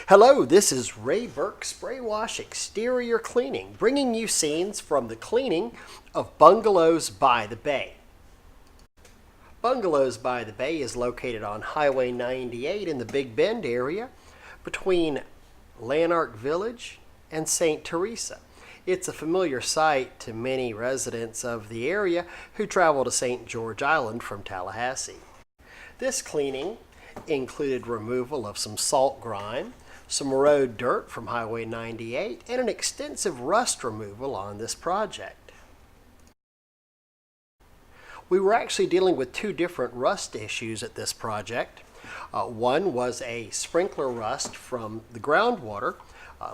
Hello, this is Ray Burke Spray Wash Exterior Cleaning, bringing you scenes from the cleaning of Bungalows by the Bay. Bungalows by the Bay is located on Highway 98 in the Big Bend area between Lanark Village and St. Theresa. It's a familiar sight to many residents of the area who travel to St. George Island from Tallahassee. This cleaning included removal of some salt grime, some road dirt from Highway 98, and an extensive rust removal on this project. We were actually dealing with two different rust issues at this project. One was a sprinkler rust from the groundwater,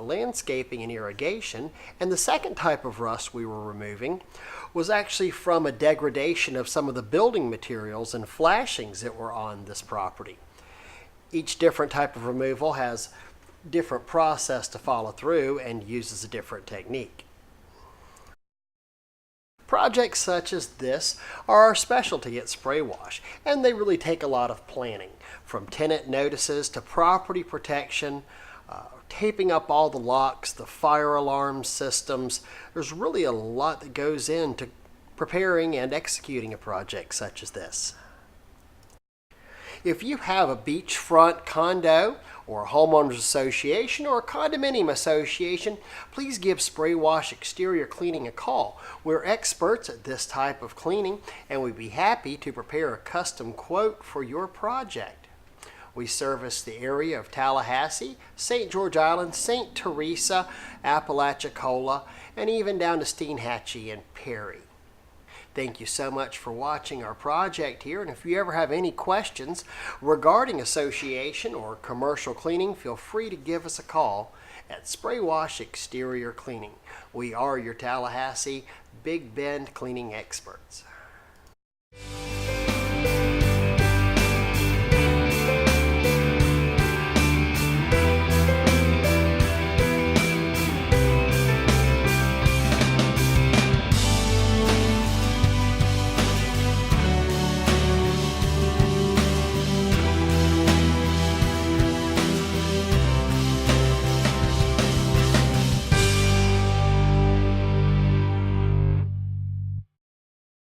landscaping and irrigation, and the second type of rust we were removing was actually from a degradation of some of the building materials and flashings that were on this property. Each different type of removal has different process to follow through and uses a different technique. Projects such as this are our specialty at Spray Wash, and they really take a lot of planning, from tenant notices to property protection, taping up all the locks, the fire alarm systems. There's really a lot that goes into preparing and executing a project such as this. If you have a beachfront condo or a homeowners association or a condominium association, please give Spray Wash Exterior Cleaning a call. We're experts at this type of cleaning, and we'd be happy to prepare a custom quote for your project. We service the area of Tallahassee, St. George Island, St. Theresa, Apalachee, and even down to Steinhatchee and Perry. Thank you so much for watching our project here, and if you ever have any questions regarding association or commercial cleaning, feel free to give us a call at Spray Wash Exterior Cleaning. We are your Tallahassee Big Bend cleaning experts.